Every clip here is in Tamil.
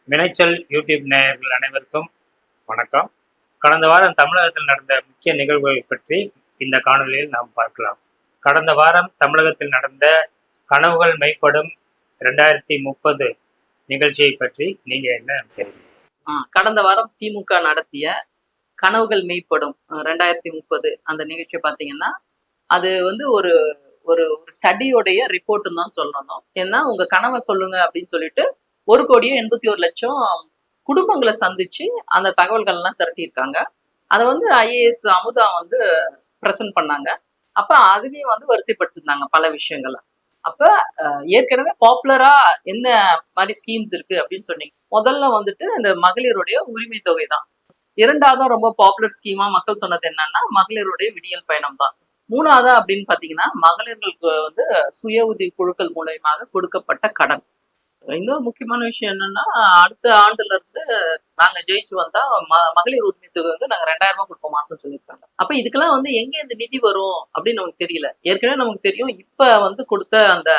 வினைச்சல் யூடியூப் நேயர்கள் அனைவருக்கும் வணக்கம். கடந்த வாரம் தமிழகத்தில் நடந்த முக்கிய நிகழ்வுகளை பற்றி இந்த காணொலியில் நாம் பார்க்கலாம். கடந்த வாரம் தமிழகத்தில் நடந்த கனவுகள் மெய்ப்படும் 2030 நிகழ்ச்சியை பற்றி நீங்க என்ன நினைக்கிறீங்க? கடந்த வாரம் திமுக நடத்திய கனவுகள் மெய்ப்படும் 2030 அந்த நிகழ்ச்சியை பார்த்தீங்கன்னா, அது ஒரு ஒரு ஒரு ஸ்டடியோடைய ரிப்போர்ட்டுன்னு தான் சொல்லணும். ஏன்னா உங்க கனவை சொல்லுங்க அப்படின்னு சொல்லிட்டு 1,81,00,000 குடும்பங்களை சந்திச்சு அந்த தகவல்கள்லாம் திரட்டியிருக்காங்க. அதை ஐஏஎஸ் அமுதா ப்ரெசென்ட் பண்ணாங்க. அப்ப அதுலயும் வரிசைப்படுத்திருந்தாங்க பல விஷயங்களை. அப்ப ஏற்கனவே பாப்புலரா என்ன மாதிரி ஸ்கீம்ஸ் இருக்கு அப்படின்னு சொன்னீங்க. முதல்ல இந்த மகளிருடைய உரிமை தொகை தான். இரண்டாவதா ரொம்ப பாப்புலர் ஸ்கீமா மக்கள் சொன்னது என்னன்னா மகளிருடைய விடியல் பயணம் தான். மூணாவதா அப்படின்னு பாத்தீங்கன்னா மகளிர்களுக்கு சுய உதவி குழுக்கள் மூலயமாக கொடுக்கப்பட்ட கடன். இன்னொரு முக்கியமான விஷயம் என்னன்னா, அடுத்த ஆண்டுல இருந்து நாங்க ஜெயிச்சு வந்தா மகளிர் உரிமை தொகை நாங்க 2,000 ரூபாய் கொடுப்போம் மாசம் சொல்லியிருக்காங்க. அப்ப இதுக்கெல்லாம் எங்க இந்த நிதி வரும் அப்படின்னு நமக்கு தெரியல. ஏற்கனவே நமக்கு தெரியும். இப்ப கொடுத்த அந்த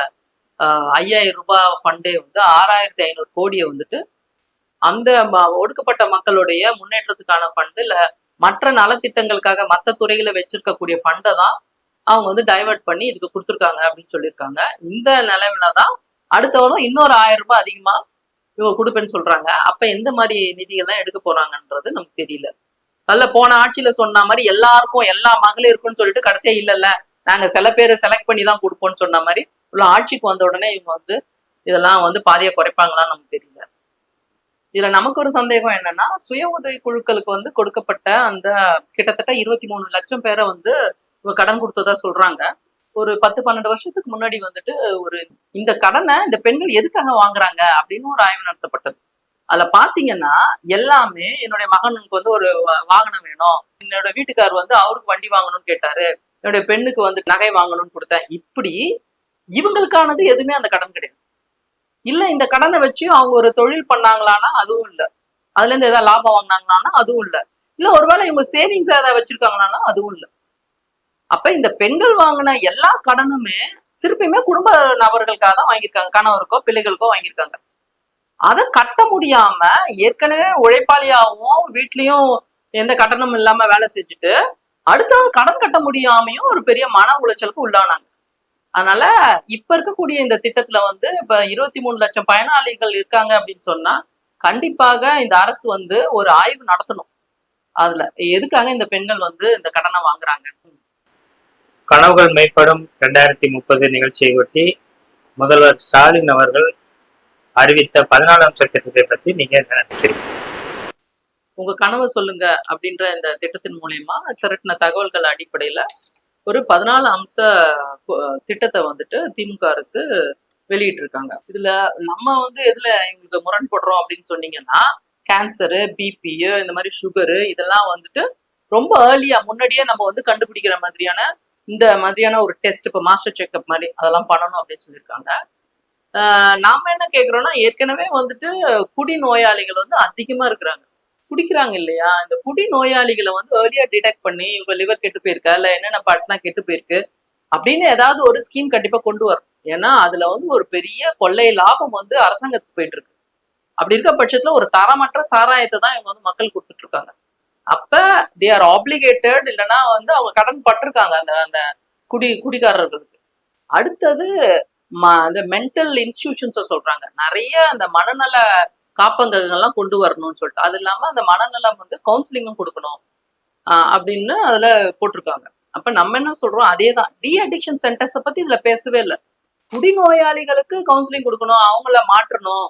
5,000 ரூபாய் ஃபண்டே 6,500 கோடியை அந்த ஒடுக்கப்பட்ட மக்களுடைய முன்னேற்றத்துக்கான ஃபண்டு இல்ல மற்ற நலத்திட்டங்களுக்காக மற்ற துறைகளை வச்சிருக்கக்கூடிய ஃபண்டை தான் அவங்க டைவர்ட் பண்ணி இதுக்கு கொடுத்துருக்காங்க அப்படின்னு சொல்லியிருக்காங்க. இந்த நிலைமையிலதான் அடுத்த வாரம் இன்னொரு 1,000 ரூபாய் அதிகமா இவங்க கொடுப்பேன்னு சொல்றாங்க. அப்ப எந்த மாதிரி நிதிகள்லாம் எடுக்க போறாங்கன்றது நமக்கு தெரியல. அதில் போன ஆட்சியில சொன்ன மாதிரி எல்லாருக்கும் எல்லா மகளிருக்கும்னு சொல்லிட்டு கடைசியா இல்லைல்ல நாங்க சில பேரை செலக்ட் பண்ணி தான் கொடுப்போம்னு சொன்ன மாதிரி உள்ள ஆட்சிக்கு வந்த உடனே இவங்க இதெல்லாம் பாதியா குறைப்பாங்களான்னு நமக்கு தெரியல. இதுல நமக்கு ஒரு சந்தேகம் என்னன்னா, சுய உதவி குழுக்களுக்கு கொடுக்கப்பட்ட அந்த கிட்டத்தட்ட 23 லட்சம் பேரை இவங்க கடன் கொடுத்ததா சொல்றாங்க. ஒரு 10-12 வருஷத்துக்கு முன்னாடி ஒரு இந்த கடனை இந்த பெண்கள் எதுக்காக வாங்குறாங்க அப்படின்னு ஒரு ஆய்வு நடத்தப்பட்டது. அதுல பாத்தீங்கன்னா எல்லாமே என்னுடைய மகனுக்கு ஒரு வாகனம் வேணும், என்னோட வீட்டுக்கார் அவருக்கு வண்டி வாங்கணும்னு கேட்டாரு, என்னுடைய பெண்ணுக்கு நகை வாங்கணும்னு கொடுத்தேன். இப்படி இவங்களுக்கானது எதுவுமே அந்த கடன் கிடையாது. இல்ல இந்த கடனை வச்சு அவங்க ஒரு தொழில் பண்ணாங்களான்னா அதுவும் இல்லை. அதுல இருந்து ஏதாவது லாபம் வாங்கினாங்களான்னா அதுவும் இல்லை. இல்ல ஒருவேளை இவங்க சேவிங்ஸ் ஏதாவது வச்சிருக்காங்களான்னா அதுவும் இல்லை. அப்ப இந்த பெண்கள் வாங்கின எல்லா கடனுமே திருப்பியுமே குடும்ப நபர்களுக்காக தான் வாங்கியிருக்காங்க. கணவருக்கோ பிள்ளைகளுக்கோ வாங்கியிருக்காங்க. அதை கட்ட முடியாம ஏற்கனவே உழைப்பாளியாகவும் வீட்லயும் எந்த கட்டணமும் இல்லாம வேலை செஞ்சுட்டு அடுத்த கடன் கட்ட முடியாமையும் ஒரு பெரிய மன உளைச்சலுக்கு உள்ளானாங்க. அதனால இப்ப இருக்கக்கூடிய இந்த திட்டத்துல இப்ப 23 லட்சம் பயனாளிகள் இருக்காங்க அப்படின்னு சொன்னா கண்டிப்பாக இந்த அரசு ஒரு ஆய்வு நடத்தணும். அதுல எதுக்காக இந்த பெண்கள் இந்த கடனை வாங்குறாங்க. கனவுகள் மெய்ப்படும் 2030 நிகழ்ச்சியை ஒட்டி முதல்வர் ஸ்டாலின் அவர்கள் அறிவித்த 14 அம்ச திட்டத்தை பத்தி நீங்க என்ன நினைக்கிறீங்க? உங்க கனவை சொல்லுங்க அப்படின்ற இந்த திட்டத்தின் மூலயமா திரட்டின தகவல்கள் அடிப்படையில ஒரு 14 அம்ச திட்டத்தை திமுக அரசு வெளியிட்டு இருக்காங்க. இதுல நம்ம எதுல இவங்களுக்கு முரண்படுறோம் அப்படின்னு சொன்னீங்கன்னா, கேன்சரு, பிபி, இந்த மாதிரி சுகரு இதெல்லாம் ரொம்ப ஏர்லியா முன்னாடியே நம்ம கண்டுபிடிக்கிற மாதிரியான இந்த மாதிரியான ஒரு டெஸ்ட் இப்போ மாஸ்டர் செக்அப் மாதிரி அதெல்லாம் பண்ணணும் அப்படின்னு சொல்லியிருக்காங்க. நாம என்ன கேட்குறோம்னா, ஏற்கனவே குடி நோயாளிகள் அதிகமா இருக்கிறாங்க, குடிக்கிறாங்க இல்லையா? இந்த குடி நோயாளிகளை ஏர்லியா டிடெக்ட் பண்ணி இவங்க லிவர் கெட்டு போயிருக்கா இல்ல என்னென்ன பார்ட்ஸ் எல்லாம் கெட்டு போயிருக்கு அப்படின்னு ஏதாவது ஒரு ஸ்கீம் கண்டிப்பா கொண்டு வரும். ஏன்னா அதுல ஒரு பெரிய கொள்ளை லாபம் அரசாங்கத்துக்கு போயிட்டு இருக்கு. அப்படி இருக்க பட்சத்துல ஒரு தரமற்ற சாராயத்தை தான் இவங்க மக்கள் கொடுத்துட்டு இருக்காங்க. அப்ப தே ஆர் ஆப்ளிகேட்டட், இல்லைன்னா அவங்க கடன் பட்டிருக்காங்க அந்த அந்த குடிகாரர்களுக்கு. அடுத்தது இந்த மென்டல் இன்ஸ்டிடியூஷன்ஸை சொல்றாங்க. நிறைய அந்த மனநல காப்பகங்கள்லாம் கொண்டு வரணும்னு சொல்லிட்டு, அது இல்லாம அந்த மனநலம் கவுன்சிலிங்கும் கொடுக்கணும் அப்படின்னு அதுல போட்டிருக்காங்க. அப்ப நம்ம என்ன சொல்றோம், அதே தான் டி அடிக்ஷன் சென்டர்ஸை பத்தி இதுல பேசவே இல்லை. குடிநோயாளிகளுக்கு கவுன்சிலிங் கொடுக்கணும், அவங்கள மாற்றணும்,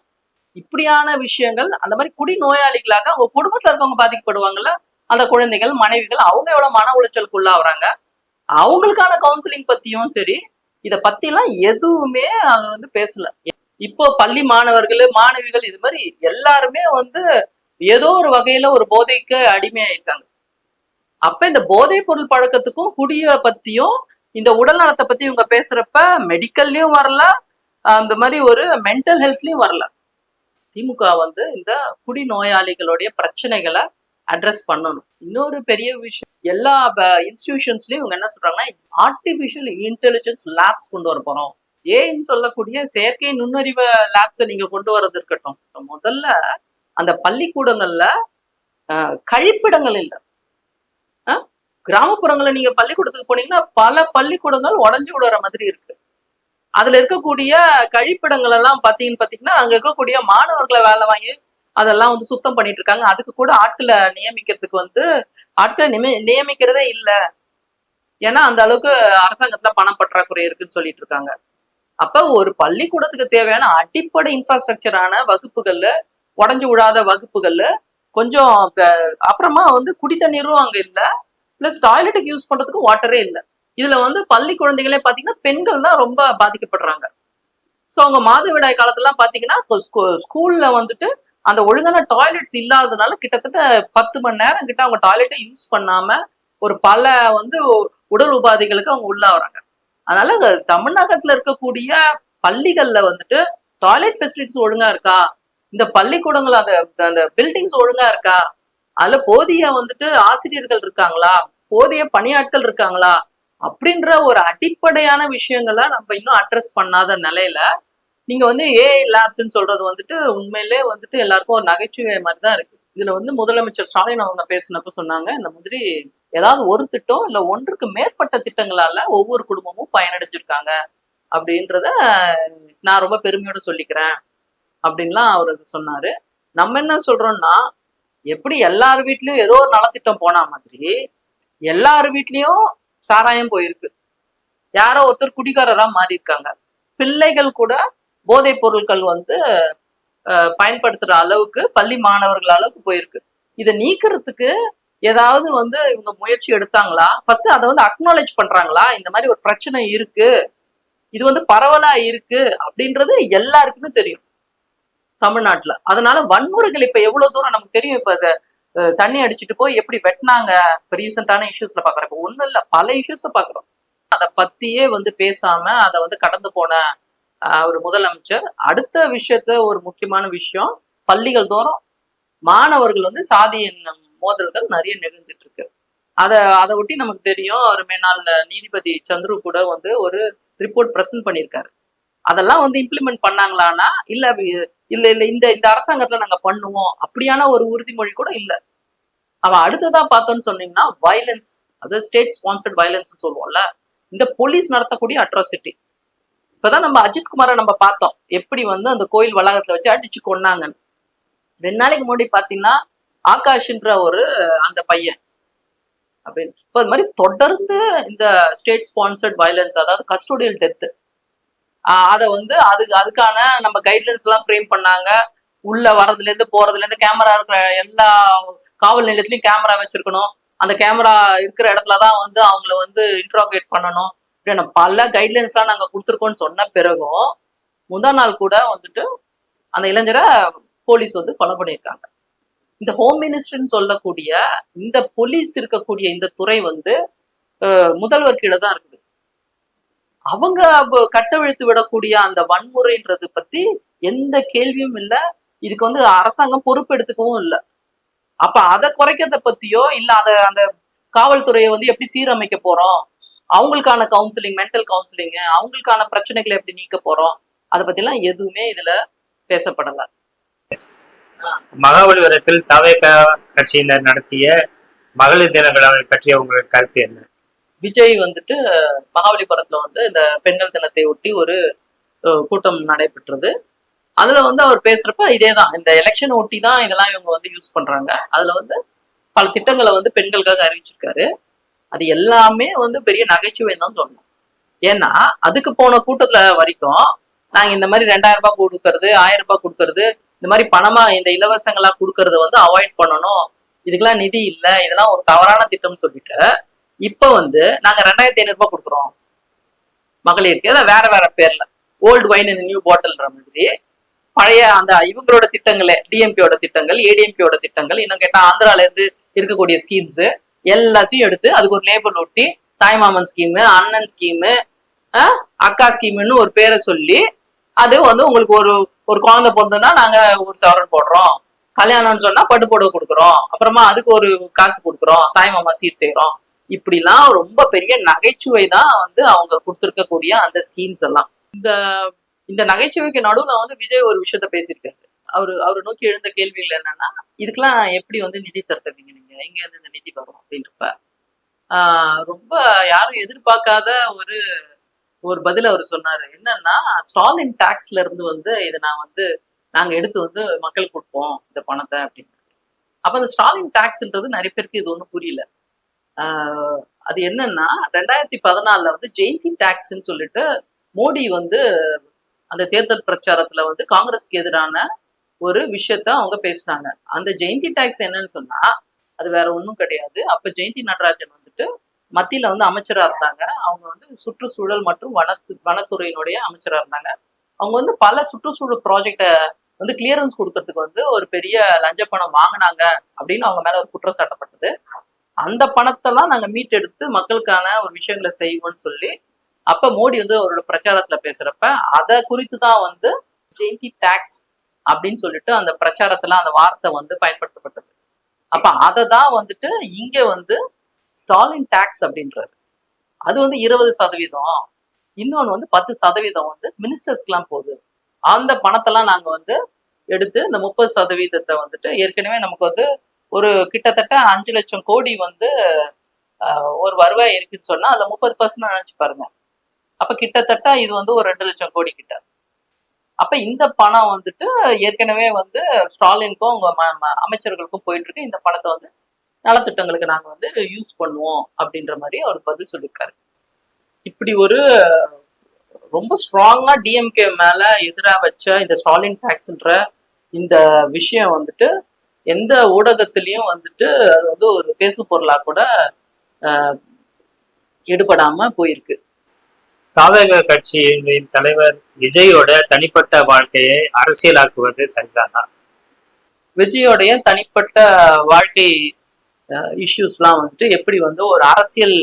இப்படியான விஷயங்கள். அந்த மாதிரி குடி நோயாளிகளாக அவங்க குடும்பத்துல இருக்கவங்க பாதிக்கப்படுவாங்கல்ல, அந்த குழந்தைகள், மனைவிகள், அவங்க எவ்வளவு மன உளைச்சலுக்கு உள்ளாகிறாங்க, அவங்களுக்கான கவுன்சிலிங் பத்தியும் சரி இத பத்தி எல்லாம் எதுவுமே அவங்க பேசல. இப்போ பள்ளி மாணவர்கள், மாணவிகள் இது மாதிரி எல்லாருமே ஏதோ ஒரு வகையில ஒரு போதைக்கு அடிமையாயிருக்காங்க. அப்ப இந்த போதை பொருள் பழக்கத்துக்கும் குடிய பத்தியும் இந்த உடல் நலத்தை பத்தி இவங்க பேசுறப்ப மெடிக்கல்லயும் வரல, அந்த மாதிரி ஒரு மென்டல் ஹெல்த்லயும் வரல. திமுக இந்த குடி நோயாளிகளுடைய பிரச்சனைகளை அட்ரஸ் பண்ணணும். இன்னொரு பெரிய விஷயம், எல்லா இன்ஸ்டிடியூஷன்ஸ்லயும் இவங்க என்ன சொல்றாங்கன்னா, ஆர்டிபிஷியல் இன்டெலிஜென்ஸ் லேப்ஸ் கொண்டு வர போறோம். ஏன்னு சொல்லக்கூடிய செயற்கை நுண்ணறிவு லேப்ஸை நீங்க கொண்டு வரது இருக்கட்டும். முதல்ல அந்த பள்ளிக்கூடங்கள்ல கழிப்பிடங்கள் இல்லை. கிராமப்புறங்கள்ல நீங்க பள்ளிக்கூடத்துக்கு போனீங்கன்னா பல பள்ளிக்கூடங்கள் உடஞ்சு விடுற மாதிரி இருக்கு. அதுல இருக்கக்கூடிய கழிப்பிடங்கள் எல்லாம் பாத்தீங்கன்னா அங்க இருக்கக்கூடிய மாணவர்களை வேலை வாங்கி அதெல்லாம் வந்து சுத்தம் பண்ணிட்டு இருக்காங்க. அதுக்கு கூட ஆட்களை நியமிக்கிறதுக்கு வந்து ஆட்களை நியமிக்கிறதே இல்லை. ஏன்னா அந்த அளவுக்கு அரசாங்கத்துல பணம் பற்றாக்குறை இருக்குன்னு சொல்லிட்டு இருக்காங்க. அப்ப ஒரு பள்ளிக்கூடத்துக்கு தேவையான அடிப்படை இன்ஃப்ராஸ்ட்ரக்சரான வகுப்புகள்ல, உடஞ்சு விடாத வகுப்புகள்ல கொஞ்சம் அப்புறமா வந்து குடி தண்ணீரும் அங்க இல்ல, பிளஸ் டாய்லெட்டுக்கு யூஸ் பண்றதுக்கும் வாட்டரே இல்லை. இதுல வந்து பள்ளி குழந்தைகளே பாத்தீங்கன்னா பெண்கள் தான் ரொம்ப பாதிக்கப்படுறாங்க. ஸோ அவங்க மாதவிடாய் காலத்துலாம் பாத்தீங்கன்னா ஸ்கூல்ல வந்துட்டு அந்த ஒழுங்கான டாய்லெட்ஸ் இல்லாததுனால கிட்டத்தட்ட 10 மணி நேரம் கிட்ட அவங்க டாய்லெட்டை யூஸ் பண்ணாம ஒரு பல வந்து உடல் உபாதைகளுக்கு அவங்க உள்ளாகிறாங்க. அதனால தமிழகத்துல இருக்கக்கூடிய பள்ளிகள்ல வந்துட்டு டாய்லெட் ஃபெசிலிட்டிஸ் ஒழுங்கா இருக்கா, இந்த பள்ளிக்கூடங்கள் அந்த பில்டிங்ஸ் ஒழுங்கா இருக்கா, அதுல போதிய வந்துட்டு ஆசிரியர்கள் இருக்காங்களா, போதிய பணியாட்கள் இருக்காங்களா அப்படின்ற ஒரு அடிப்படையான விஷயங்களை நம்ம இன்னும் அட்ரஸ் பண்ணாத நிலையில நீங்க வந்து ஏஐ லேப்ஸ்ன்னு சொல்றது வந்துட்டு உண்மையிலே வந்துட்டு எல்லாருக்கும் ஒரு நகைச்சுவை மாதிரி தான் இருக்கு. இதுல வந்து முதலமைச்சர் ஸ்டாலின் அவங்க பேசினப்ப சொன்னாங்க, இந்த மாதிரி ஏதாவது ஒரு திட்டம் இல்ல ஒன்றுக்கு மேற்பட்ட திட்டங்களால ஒவ்வொரு குடும்பமும் பயனடைஞ்சிருக்காங்க அப்படின்றத நான் ரொம்ப பெருமையோட சொல்லிக்கிறேன் அப்படின்லாம் அவர் சொன்னாரு. நம்ம என்ன சொல்றோம்னா, எப்படி எல்லார் வீட்லயும் ஏதோ ஒரு நலத்திட்டம் போனா மாதிரி எல்லார் வீட்லயும் சாராயம் போயிருக்கு, யாரோ ஒருத்தர் குடிகாரரா மாறி இருக்காங்க, பிள்ளைகள் கூட போதைப் பொருட்கள் வந்து பயன்படுத்துற அளவுக்கு பள்ளி மாணவர்கள் அளவுக்கு போயிருக்கு. இதை நீக்கிறதுக்கு ஏதாவது வந்து இவங்க முயற்சி எடுத்தாங்களா, ஃபர்ஸ்ட் அதை வந்து அக்னாலேஜ் பண்றாங்களா, இந்த மாதிரி ஒரு பிரச்சனை இருக்கு, இது வந்து பரவலா இருக்கு அப்படின்றது எல்லாருக்குமே தெரியும் தமிழ்நாட்டுல. அதனால வன்முறைகள் இப்ப எவ்வளவு தூரம் நமக்கு தெரியும். இப்ப தண்ணி அடிச்சுட்டு போய் எப்படி வெட்டினாங்க, இப்ப ரீசெண்டான இஷ்யூஸ்ல பாக்குறோம். இப்ப ஒண்ணு இல்ல, பல இஷ்யூஸ பாக்குறோம். அதை பத்தியே வந்து பேசாம அதை வந்து கடந்து போன ஒரு முதலமைச்சர் அடுத்த விஷயத்த ஒரு முக்கியமான விஷயம், பள்ளிகள் தோறும் மாணவர்கள் வந்து சாதியின் மோதல்கள் நிறைய நிகழ்ந்துட்டு இருக்கு. அதை ஒட்டி நமக்கு தெரியும். ஒரு மேனாள் நீதிபதி சந்துரு கூட வந்து ஒரு ரிப்போர்ட் பிரசன்ட் பண்ணியிருக்காரு. அதெல்லாம் வந்து இம்ப்ளிமெண்ட் பண்ணாங்களான்னா இல்ல இல்ல இல்ல இந்த இந்த அரசாங்கத்துல நாங்க பண்ணுவோம் அப்படியான ஒரு உறுதிமொழி கூட இல்ல. அவன் அடுத்ததா பார்த்தோன்னு சொன்னீங்கன்னா வயலன்ஸ், அதாவது ஸ்டேட் ஸ்பான்சர்ட் வயலன்ஸ் சொல்லுவோம்ல, இந்த போலீஸ் நடத்தக்கூடிய அட்ராசிட்டி. இப்பதான் நம்ம அஜித் குமாரை நம்ம பார்த்தோம், எப்படி வந்து அந்த கோயில் வளாகத்துல வச்சு அடிச்சு கொன்னாங்கன்னு. 2 நாளைக்கு முன்னாடி பாத்தீங்கன்னா ஆகாஷ்ன்ற ஒரு அந்த பையன் அப்படின்னு. இப்போ அது மாதிரி தொடர்ந்து இந்த ஸ்டேட் ஸ்பான்சர்ட் வயலன்ஸ், அதாவது கஸ்டோடியல் டெத்து, அதை வந்து அதுக்கான நம்ம கைட்லைன்ஸ் எல்லாம் ஃப்ரேம் பண்ணாங்க. உள்ள வர்றதுல இருந்து போறதுல இருந்து கேமரா இருக்கிற எல்லா காவல் நிலையத்திலயும் கேமரா வச்சிருக்கணும், அந்த கேமரா இருக்கிற இடத்துலதான் வந்து அவங்கள வந்து இன்ட்ராகேட் பண்ணணும், பல கைட்லைன்ஸ் எல்லாம் நாங்க கொடுத்துருக்கோம்னு சொன்ன பிறகும் முந்தா நாள் கூட வந்துட்டு அந்த இளைஞரை போலீஸ் வந்து கொலை பண்ணியிருக்காங்க. இந்த ஹோம் மினிஸ்டர்ன்னு சொல்லக்கூடிய இந்த போலீஸ் இருக்கக்கூடிய இந்த துறை வந்து முதல்வர் கீழே தான் இருக்குது. அவங்க கட்டவிழ்த்து விடக்கூடிய அந்த வன்முறைன்றது பத்தி எந்த கேள்வியும் இல்லை. இதுக்கு வந்து அரசாங்கம் பொறுப்பு எடுத்துக்கவும் இல்லை. அப்ப அதை குறைக்கிறத பத்தியோ இல்ல அந்த காவல்துறையை வந்து எப்படி சீரமைக்க போறோம், அவங்களுக்கான கவுன்சிலிங், மென்டல் கவுன்சிலிங், அவங்களுக்கான பிரச்சனைகளை எப்படி நீக்க போறோம், அதை பத்தி எல்லாம் எதுவுமே இதுல பேசப்படல. மகாபலிபுரத்தில் தவேக கட்சியினர் நடத்திய மகளிர் தின விழாவை பற்றிய உங்களுக்கு கருத்து என்ன? விஜய் வந்துட்டு மகாபலிபுரத்துல வந்து இந்த பெண்கள் தினத்தை ஒட்டி ஒரு கூட்டம் நடைபெற்றது. அதுல வந்து அவர் பேசுறப்ப இதேதான், இந்த எலெக்ஷன் ஒட்டி தான் இதெல்லாம் இவங்க வந்து யூஸ் பண்றாங்க. அதுல வந்து பல திட்டங்களை வந்து பெண்களுக்காக அறிவிச்சிருக்காரு. அது எல்லாமே வந்து பெரிய நகைச்சுவை தான் சொல்லணும். ஏன்னா அதுக்கு போன கூட்டத்துல வரைக்கும் நாங்க இந்த மாதிரி 2000 ரூபாய் கொடுக்கறது, 1000 ரூபாய் கொடுக்கறது, இந்த மாதிரி பணமா இந்த இலவசங்களா கொடுக்கறத வந்து அவாய்ட் பண்ணணும், இதுக்கெல்லாம் நிதி இல்லை, இதெல்லாம் ஒரு தவறான திட்டம்னு சொல்லிட்டு இப்ப வந்து நாங்க 2500 ரூபாய் கொடுக்குறோம் மகளிருக்கு, அதான் வேற வேற பேர்ல ஓல்டு வைன் இன் நியூ பாட்டில்ன்ற மாதிரி பழைய அந்த இவங்களோட திட்டங்களே, டிஎம்பியோட திட்டங்கள், ஏடிஎம்பியோட திட்டங்கள், இன்னும் கேட்டா ஆந்திரால இருந்து இருக்கக்கூடிய ஸ்கீம்ஸ் எல்லாத்தையும் எடுத்து அதுக்கு ஒரு லேபிள் ஒட்டி தாய்மாமன் ஸ்கீமு, அண்ணன் ஸ்கீமு, அக்கா ஸ்கீமுன்னு ஒரு பேரை சொல்லி அது வந்து உங்களுக்கு ஒரு குழந்தை பிறந்ததுன்னா நாங்க ஒரு சவரன் போடுறோம், கல்யாணம்னு சொன்னா பட்டு புடவை கொடுக்குறோம், அப்புறமா அதுக்கு ஒரு காசு கொடுக்குறோம், தாய்மாமா சீர் செய்யறோம். இப்படிலாம் ரொம்ப பெரிய நகைச்சுவை தான் வந்து அவங்க கொடுத்துருக்கக்கூடிய அந்த ஸ்கீம்ஸ் எல்லாம். இந்த நகைச்சுவைக்கு நடுவுல வந்து விஜய் ஒரு விஷயத்த பேசியிருக்காரு. அவரு நோக்கி எழுந்த கேள்விகள் என்னன்னா, இதுக்கெல்லாம் எப்படி வந்து நிதி திரட்டுவீங்க நீங்க? எங்க இருந்து இந்த நிதி வரும் அப்படின்றப்ப, ரொம்ப யாரும் எதிர்பார்க்காத ஒரு ஒரு பதில் அவர் சொன்னாரு. என்னன்னா, ஸ்டாலின் டாக்ஸ்ல இருந்து வந்து இதை நாங்க எடுத்து வந்து மக்களுக்கு கொடுப்போம் இந்த பணத்தை அப்படின்னு. அப்ப அந்த ஸ்டாலின் டாக்ஸ்ன்றது நிறைய பேருக்கு இது ஒன்றும் புரியல. அது என்னன்னா 2014 வந்து ஜெயந்தி டாக்ஸ்ன்னு சொல்லிட்டு மோடி வந்து அந்த தேர்தல் பிரச்சாரத்துல வந்து காங்கிரஸ்க்கு எதிரான ஒரு விஷயத்த அவங்க பேசினாங்க. அந்த ஜெயந்தி டாக்ஸ் என்னன்னு சொன்னா அது வேற ஒன்றும் கிடையாது. அப்ப ஜெயந்தி நடராஜன் வந்துட்டு மத்தியில வந்து அமைச்சரா இருந்தாங்க. அவங்க வந்து சுற்றுச்சூழல் மற்றும் வனத்துறையினுடைய அமைச்சரா இருந்தாங்க. அவங்க வந்து பல சுற்றுச்சூழல் ப்ராஜெக்டை வந்து கிளியரன்ஸ் கொடுக்கறதுக்கு வந்து ஒரு பெரிய லஞ்ச பணம் வாங்கினாங்க அப்படின்னு அவங்க மேல ஒரு குற்றம் சாட்டப்பட்டது. அந்த பணத்தெல்லாம் நாங்க மீட்டெடுத்து மக்களுக்கான ஒரு விஷயங்களை செய்வோம்னு சொல்லி அப்ப மோடி வந்து அவரோட பிரச்சாரத்துல பேசுறப்ப அதை குறித்து தான் வந்து ஜெயந்தி டாக்ஸ் அப்படின்னு சொல்லிட்டு அந்த பிரச்சாரத்துல அந்த வார்த்தை வந்து பயன்படுத்தப்பட்டது. அப்ப அதை தான் வந்துட்டு இங்க வந்து ஸ்டாலின் டாக்ஸ் அப்படின்றது. அது வந்து 20%, இன்னொன்னு வந்து 10% வந்து மினிஸ்டர்ஸ்க்குலாம் போகுது. அந்த பணத்தெல்லாம் நாங்க வந்து எடுத்து இந்த 30% வந்துட்டு ஏற்கனவே நமக்கு வந்து ஒரு கிட்டத்தட்ட 5 லட்சம் கோடி வந்து ஒரு வருவாய் இருக்குன்னு சொன்னா அதுல 30% நினைச்சு பாருங்க. அப்ப கிட்டத்தட்ட இது வந்து ஒரு 2 லட்சம் கோடி கிட்ட. அப்ப இந்த பணம் வந்துட்டு ஏற்கனவே வந்து ஸ்டாலினுக்கும் அவங்க அமைச்சர்களுக்கும் போயிட்டு இருக்கு. இந்த பணத்தை வந்து நலத்திட்டங்களுக்கு நாங்க வந்து யூஸ் பண்ணுவோம் அப்படின்ற மாதிரி அவர் பதில் சொல்லியிருக்காரு. இப்படி ஒரு ரொம்ப ஸ்ட்ராங்கா டிஎம்கே மேல எதிராக வச்ச இந்த ஸ்டாலின் டாக்ஸ்ன்ற இந்த விஷயம் வந்துட்டு எந்த ஊடகத்திலையும் வந்துட்டு அது வந்து ஒரு பேசு பொருளா கூட எடுபடாம போயிருக்கு. தாவேக கட்சியின் தலைவர் விஜயோட தனிப்பட்ட வாழ்க்கையை அரசியலாக்குவது சரிதானா? விஜயோடைய தனிப்பட்ட வாழ்க்கை இஷ்யூஸ்லாம் வந்துட்டு எப்படி வந்து ஒரு அரசியல்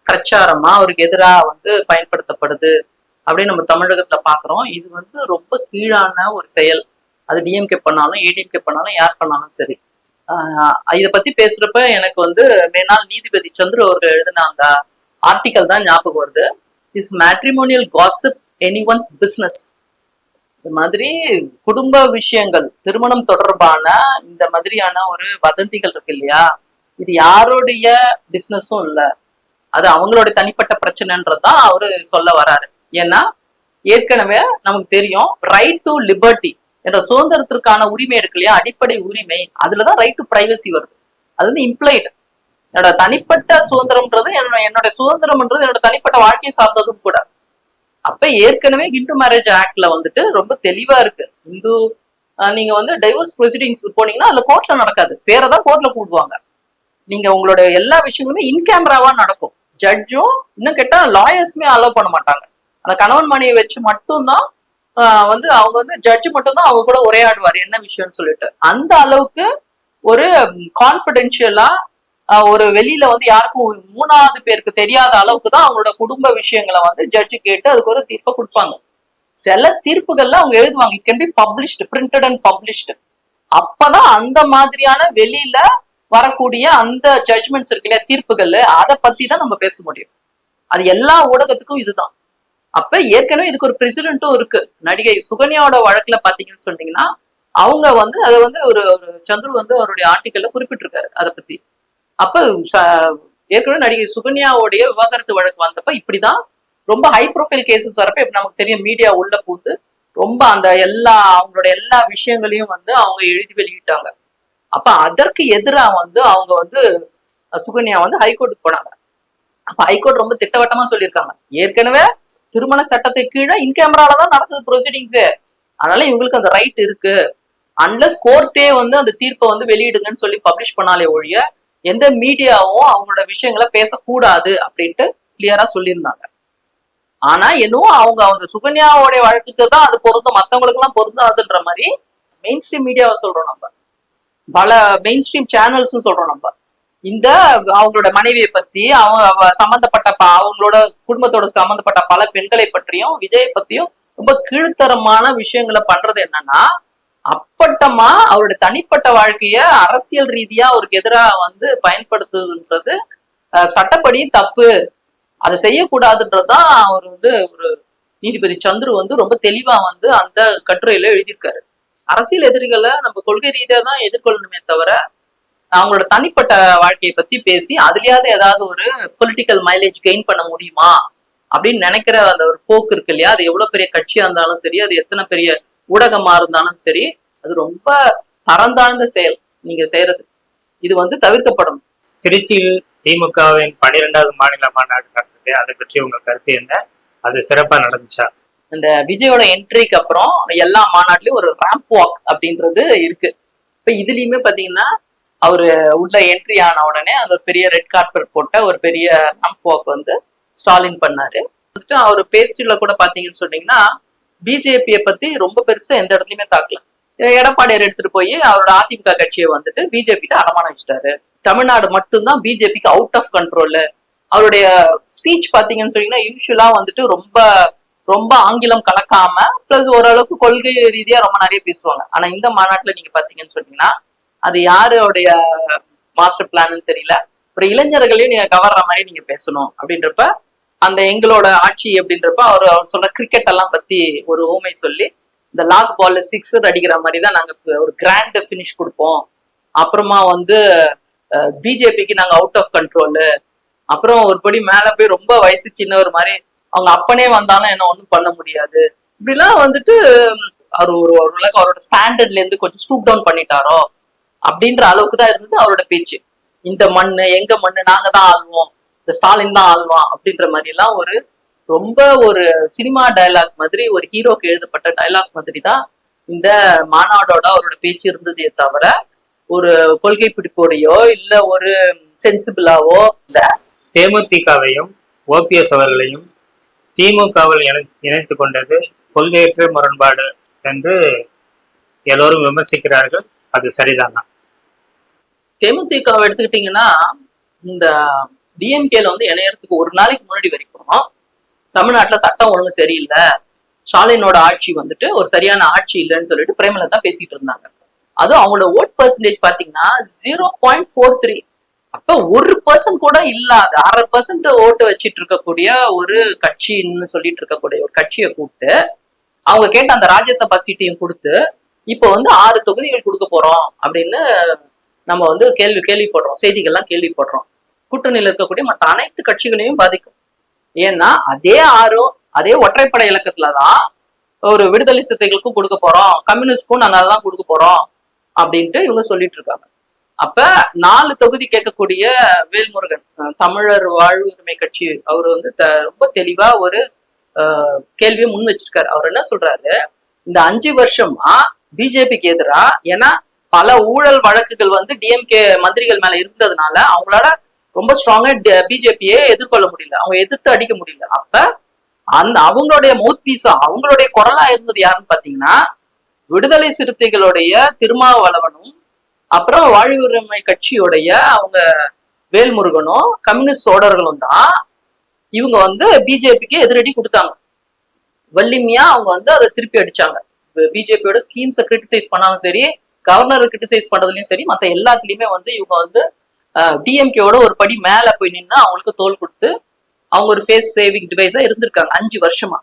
பிரச்சாரமா அவருக்கு எதிராக வந்து பயன்படுத்தப்படுது அப்படின்னு நம்ம தமிழகத்துல பாக்குறோம். இது வந்து ரொம்ப கீழான ஒரு செயல். அது டிஎம்கே பண்ணாலும் ஏடிஎம்கே பண்ணாலும் யார் பண்ணாலும் சரி. இதை பத்தி பேசுறப்ப எனக்கு வந்து மேனாள் நீதிபதி சந்துரு அவர்கள் எழுதின அந்த ஆர்டிக்கல் தான் ஞாபகம் வருது. Is matrimonial gossip anyone's business. இந்த மாதிரி குடும்ப விஷயங்கள், திருமணம் தொடர்பான இந்த மாதிரியான ஒரு வதந்திகள் இருக்கு இல்லையா, இது யாருடைய பிசினஸும் இல்லை, அது அவங்களோட தனிப்பட்ட பிரச்சனைன்றதான் அவரு சொல்ல வராரு. ஏன்னா ஏற்கனவே நமக்கு தெரியும் ரைட் டு லிபர்ட்டி என்ற சுதந்திரத்திற்கான உரிமை இருக்கு இல்லையா, அடிப்படை உரிமை, அதுலதான் ரைட் டு பிரைவசி வருது. அது வந்து இம்ப்ளைட். என்னோட தனிப்பட்ட சுதந்திரம்ன்றது என்னோட சுதந்திரம்ன்றது என்னோட தனிப்பட்ட வாழ்க்கையை சார்ந்ததும் கூட. அப்ப ஏற்கனவே ஹிந்து மேரேஜ் ஆக்ட்ல வந்துட்டு ரொம்ப தெளிவா இருக்கு. இந்து நீங்க வந்து டைவர்ஸ் ப்ரொசீடிங்ஸ் போனீங்கன்னா அதுல கோர்ட்ல நடக்காது, பேரதான் கோர்ட்ல கூடுவாங்க. நீங்க உங்களோட எல்லா விஷயங்களுமே இன் கேமராவா நடக்கும். ஜட்ஜும் இன்னும் கேட்டா லாயர்ஸுமே அலோவ் பண்ண மாட்டாங்க. அந்த கணவன் மணியை வச்சு மட்டும்தான் வந்து அவங்க வந்து ஜட்ஜு மட்டும்தான் அவங்க கூட உரையாடுவார் என்ன விஷயம்னு சொல்லிட்டு. அந்த அளவுக்கு ஒரு கான்பிடென்ஷியலா ஒரு வெளியில வந்து யாருக்கும் 3வது பேருக்கு தெரியாத அளவுக்கு தான் அவங்களோட குடும்ப விஷயங்களை வந்து ஜட்ஜு கேட்டு அதுக்கு ஒரு தீர்ப்பை கொடுப்பாங்க. சில தீர்ப்புகள்ல அவங்க எழுதுவாங்க it can be published, printed and published. அப்பதான் அந்த மாதிரியான வெளியில வரக்கூடிய அந்த ஜட்ஜ்மெண்ட்ஸ் இருக்கு இல்லையா, தீர்ப்புகள், அதை பத்தி தான் நம்ம பேச முடியும். அது எல்லா ஊடகத்துக்கும் இதுதான். அப்ப ஏற்கனவே இதுக்கு ஒரு பிரசிடென்ட்டும் இருக்கு. நடிகை சுகன்யாவோட வழக்குல பாத்தீங்கன்னு சொன்னீங்கன்னா அவங்க வந்து அதை வந்து ஒரு சந்துரு வந்து அவருடைய ஆர்டிக்கல்ல குறிப்பிட்டிருக்காரு அதை பத்தி. அப்ப ஏற்கனவே நடிகை சுகன்யாவுடைய விவாகரத்து வழக்கு வந்தப்ப இப்படிதான் ரொம்ப ஹை ப்ரொஃபைல் கேசஸ் வரப்ப இப்ப நமக்கு தெரியும் மீடியா உள்ள பூத்து ரொம்ப அந்த அவங்களோட எல்லா விஷயங்களையும் வந்து அவங்க எழுதி வெளியிட்டாங்க. அப்ப அதற்கு எதிராக வந்து அவங்க வந்து சுகன்யா வந்து ஹைகோர்ட்டுக்கு போனாங்க. அப்ப ஹைகோர்ட் ரொம்ப திட்டவட்டமா சொல்லியிருக்காங்க, ஏற்கனவே திருமண சட்டத்துக்கு கீழே இன் கேமரால தான் நடக்குது ப்ரொசீடிங்ஸ், அதனால இவங்களுக்கு அந்த ரைட் இருக்கு. அன்லஸ் கோர்ட்டே வந்து அந்த தீர்ப்பை வந்து வெளியிடுங்கன்னு சொல்லி பப்ளிஷ் பண்ணாலே ஒழிய எந்த மீடியாவும் அவங்களோட விஷயங்களை பேசக்கூடாது அப்படின்ட்டு கிளியரா சொல்லியிருந்தாங்க. ஆனா என்னவோ அவங்க சுகன்யாவோடைய வழக்குக்கு தான் அது பொருந்தும், மற்றவங்களுக்கு எல்லாம் பொருந்தாதுன்ற மாதிரி மெயின் ஸ்ட்ரீம் மீடியாவை சொல்றோம், நம்ம பல மெயின் ஸ்ட்ரீம் சேனல்ஸ் சொல்றோம். நம்ம இந்த அவங்களோட மனைவியை பத்தி அவங்க சம்பந்தப்பட்ட அவங்களோட குடும்பத்தோட சம்பந்தப்பட்ட பல பெண்களை பற்றியும் விஜயை பத்தியும் ரொம்ப கீழ்த்தரமான விஷயங்களை பண்றது என்னன்னா, அப்பட்டமா அவருடைய தனிப்பட்ட வாழ்க்கைய அரசியல் ரீதியா அவருக்கு எதிராக வந்து பயன்படுத்துதுன்றது சட்டப்படி தப்பு, அதை செய்யக்கூடாதுன்றதுதான் அவர் வந்து ஒரு நீதிபதி சந்துரு வந்து ரொம்ப தெளிவா வந்து அந்த கட்டுரையில எழுதியிருக்காரு. அரசியல் எதிரிகளை நம்ம கொள்கை ரீதியா தான் எதிர்கொள்ளணுமே தவிர அவங்களோட தனிப்பட்ட வாழ்க்கையை பத்தி பேசி அதுலயாவது ஏதாவது ஒரு பொலிட்டிக்கல் மைலேஜ் கெயின் பண்ண முடியுமா அப்படின்னு நினைக்கிற அந்த ஒரு போக்கு இருக்கு இல்லையா, அது எவ்வளவு பெரிய கட்சியா இருந்தாலும் சரி, அது எத்தனை பெரிய ஊடகமா இருந்தாலும் சரி, அது ரொம்ப தரந்தாழ்ந்த செயல் நீங்க செய்யறது. இது வந்து தவிர்க்கப்படும். திருச்சியில் திமுகவின் 12வது மாநில மாநாடு நடந்தது, அதை பற்றி உங்க கருத்து என்ன? அது சிறப்பா நடந்துச்சா? இந்த விஜயோட என்ட்ரிக்கு அப்புறம் எல்லா மாநாட்டிலயும் ஒரு ரேம்ப் வாக் அப்படின்றது இருக்கு. இப்ப இதுலயுமே பாத்தீங்கன்னா அவரு உள்ள என்ட்ரி ஆன உடனே அந்த ஒரு பெரிய ரெட் கார்பெட் போட்ட ஒரு பெரிய ரேம்ப் வாக் வந்து ஸ்டாலின் பண்ணாரு. வந்துட்டு அவர் பேச்சுல கூட பாத்தீங்கன்னு சொன்னீங்கன்னா பிஜேபியை பத்தி ரொம்ப பெருசா எந்த இடத்துலயுமே தாக்கல. எடப்பாடியார் எடுத்துட்டு போய் அவரோட அதிமுக கட்சியை வந்துட்டு பிஜேபி அடமானம் வச்சுட்டாரு. தமிழ்நாடு மட்டும்தான் பிஜேபிக்கு அவுட் ஆஃப் கண்ட்ரோல். அவருடைய ஸ்பீச் பாத்தீங்கன்னு சொன்னீங்கன்னா யூஸ்வலா வந்துட்டு ரொம்ப ரொம்ப ஆங்கிலம் கலக்காம பிளஸ் ஓரளவுக்கு கொள்கை ரீதியா ரொம்ப நிறைய பேசுவாங்க. ஆனா இந்த மாநாட்டுல நீங்க பாத்தீங்கன்னு சொன்னீங்கன்னா அது யாருடைய மாஸ்டர் பிளான்னு தெரியல. ஒரு இளைஞர்களையும் நீங்க கவர்ற மாதிரி நீங்க பேசணும் அப்படின்றப்ப அந்த எங்களோட ஆட்சி அப்படின்றப்ப அவர் சொல்ற கிரிக்கெட் எல்லாம் பத்தி ஒரு ஊமை சொல்லி இந்த லாஸ்ட் பால்ல 6 அடிக்கிற மாதிரி தான் நாங்க ஒரு கிராண்ட் பினிஷ் கொடுப்போம். அப்புறமா வந்து பிஜேபிக்கு நாங்க அவுட் ஆஃப் கண்ட்ரோலு, அப்புறம் ஒரு படி மேல போய் ரொம்ப வயசு சின்னவர் மாதிரி அவங்க அப்பனே வந்தாலும் என்ன ஒண்ணும் பண்ண முடியாது, இப்படிலாம் வந்துட்டு அவர் ஒரு உலக அவரோட ஸ்டாண்டர்ட்ல இருந்து கொஞ்சம் ஸ்டூப் டவுன் பண்ணிட்டாரோ அப்படின்ற அளவுக்கு தான் இருந்தது அவரோட பேச்சு. இந்த மண்ணு எங்க மண்ணு, நாங்க தான் ஆள்வோம், இந்த ஸ்டாலின் தான் ஆள்வான் அப்படின்ற மாதிரி எல்லாம் ஒரு ரொம்ப ஒரு சினிமா டயலாக் மாதிரி, ஒரு ஹீரோக்கு எழுதப்பட்ட டயலாக் மாதிரி தான் இந்த மாநாடோட அவரோட பேச்சு இருந்ததே தவிர ஒரு கொள்கை பிடிப்போடையோ இல்ல ஒரு சென்சிபிளாவோ இல்ல. தேமுதிகவையும் ஓபிஎஸ் அவர்களையும் திமுகவில் இணைத்து கொண்டது கொள்கையற்ற முரண்பாடு என்று எல்லோரும் விமர்சிக்கிறார்கள். அது சரிதானா? தேமுதிகவை எடுத்துக்கிட்டீங்கன்னா இந்த டிஎம்கேல வந்து இணையறதுக்கு ஒரு நாளைக்கு முன்னாடி வரைக்கும் தமிழ்நாட்டுல சட்டம் ஒழுங்கு சரியில்லை, ஸ்டாலினோட ஆட்சி வந்துட்டு ஒரு சரியான ஆட்சி இல்லைன்னு சொல்லிட்டு பிரேமலதா பேசிட்டு இருந்தாங்க. அதுவும் அவங்களோட ஓட் பெர்சன்டேஜ் பாத்தீங்கன்னா 0.43. அப்ப 1% கூட இல்லாத 1/2% ஓட்டு வச்சிட்டு இருக்கக்கூடிய ஒரு கட்சின்னு சொல்லிட்டு இருக்கக்கூடிய ஒரு கட்சியை கூப்பிட்டு அவங்க கேட்ட அந்த ராஜ்யசபா சீட்டையும் கொடுத்து இப்போ வந்து 6 தொகுதிகள் கொடுக்க போறோம் அப்படின்னு நம்ம வந்து கேள்விப்படுறோம், செய்திகள்லாம் கேள்விப்படுறோம். கூட்டணியில் இருக்கக்கூடிய மற்ற அனைத்து கட்சிகளையும் பாதிக்கும். ஏன்னா அதே ஒற்றைப்படை இலக்கத்துலதான் ஒரு விடுதலை சிறுத்தைகளுக்கும் கொடுக்க போறோம், கம்யூனிஸ்டுக்கும் நாங்க தான் கொடுக்க போறோம் அப்படின்ட்டு இவங்க சொல்லிட்டு இருக்காங்க. அப்ப 4 தொகுதி கேட்கக்கூடிய வேல்முருகன் தமிழர் வாழ்வுரிமை கட்சி அவர் வந்து ரொம்ப தெளிவா ஒரு கேள்வியை முன் வச்சிருக்காரு. அவர் என்ன சொல்றாரு, இந்த 5 வருஷமா பிஜேபிக்கு எதிரா, ஏன்னா பல ஊழல் வழக்குகள் வந்து டிஎம்கே மந்திரிகள் மேல இருந்ததுனால அவங்களால ரொம்ப ஸ்ட்ராங்கா பிஜேபியே எதிர்கொள்ள முடியல, அவங்க எதிர்த்து அடிக்க முடியல. அப்ப அவங்களுடைய மவுத் பீஸா அவங்களுடைய குரலா இருந்தது யாருன்னு பாத்தீங்கன்னா விடுதலை சிறுத்தைகளுடைய திருமாவளவனும் அப்புறம் வாழ்வுரிமை கட்சியுடைய அவங்க வேல்முருகனும் கம்யூனிஸ்ட் சோழர்களும் தான். இவங்க வந்து பிஜேபிக்கு எதிரடி கொடுத்தாங்க, வள்ளிமையா அவங்க வந்து அதை திருப்பி அடிச்சாங்க. பிஜேபியோட ஸ்கீம்ஸை கிரிட்டிசைஸ் பண்ணாலும் சரி, கவர்னரை கிரிட்டிசைஸ் பண்றதுலயும் சரி, மற்ற எல்லாத்துலயுமே வந்து இவங்க வந்து டிஎம்கேவோட ஒரு படி மேல போய் நின்று அவங்களுக்கு தோல் கொடுத்து அவங்க ஒரு ஃபேஸ் சேவிங் டிவைஸா இருந்திருக்காங்க 5 வருஷமா.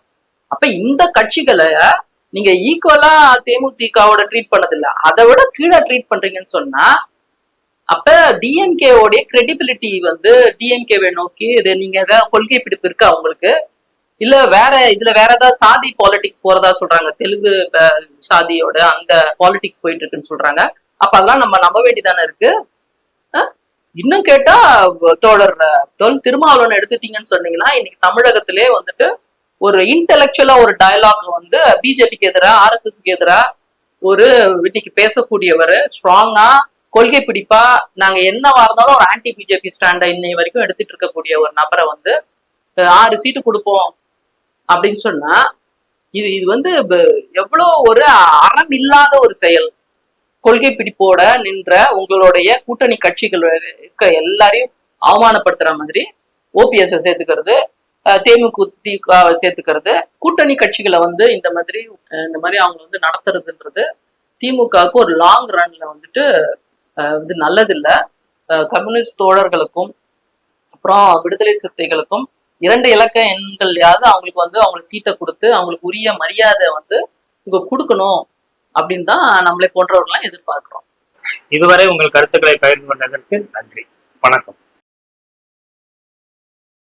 அப்ப இந்த கட்சிகளை நீங்க ஈக்குவலா தேமுதிகவோட ட்ரீட் பண்ணதில்ல, அதை விட கீழே ட்ரீட் பண்றீங்கன்னு சொன்னா அப்ப டிஎம்கேவோடைய கிரெடிபிலிட்டி வந்து டிஎம்கேவை நோக்கி இது நீங்க ஏதாவது கொள்கை பிடிப்பு இருக்கா அவங்களுக்கு, இல்ல வேற ஏதாவது சாதி பாலிடிக்ஸ் போறதா சொல்றாங்க, தெலுங்கு சாதியோட அங்க பாலிடிக்ஸ் போயிட்டு இருக்குன்னு சொல்றாங்க. அப்ப அதெல்லாம் நம்ம நம்ப வேண்டியதானே இருக்கு. இன்னும் கேட்டா தோழர் திருமாவளவன் எடுத்துட்டீங்கன்னு சொன்னீங்கன்னா இன்னைக்கு தமிழகத்திலே வந்துட்டு ஒரு இன்டெலக்சுவலா ஒரு டயலாக் வந்து பிஜேபிக்கு எதிராக ஆர்எஸ்எஸ்க்கு எதிராக ஒரு இன்னைக்கு பேசக்கூடியவர், ஸ்ட்ராங்கா கொள்கை பிடிப்பா நாங்க என்னவா இருந்தாலும் ஒரு ஆன்டி பிஜேபி ஸ்டாண்டை இன்னை வரைக்கும் எடுத்துட்டு இருக்கக்கூடிய ஒரு நபரை வந்து 6 சீட்டு கொடுப்போம் அப்படின்னு சொன்னா இது வந்து எவ்வளவு ஒரு அறம் இல்லாத ஒரு செயல். கொள்கை பிடிப்போட நின்ற உங்களுடைய கூட்டணி கட்சிகள் இருக்க எல்லாரையும் அவமானப்படுத்துற மாதிரி ஓபிஎஸ் சேர்த்துக்கிறது, தேமுதிகவை சேர்த்துக்கிறது, கூட்டணி கட்சிகளை வந்து இந்த மாதிரி அவங்க வந்து நடத்துறதுன்றது திமுகவுக்கு ஒரு லாங் ரன்ல வந்துட்டு இது நல்லதில்லை. கம்யூனிஸ்ட் தோழர்களுக்கும் அப்புறம் விடுதலை சிறுத்தைகளுக்கும் 2 இலக்க எண்கள்யாவது அவங்களுக்கு வந்து அவங்களுக்கு சீட்டை கொடுத்து அவங்களுக்கு உரிய மரியாதை வந்து இவங்க கொடுக்கணும் அப்படின்னு தான் நம்மளை போன்றவர்கள்லாம் எதிர்பார்க்கிறோம். இதுவரை உங்கள் கருத்துக்களை பகிர்ந்து கொண்டதற்கு நன்றி. வணக்கம்.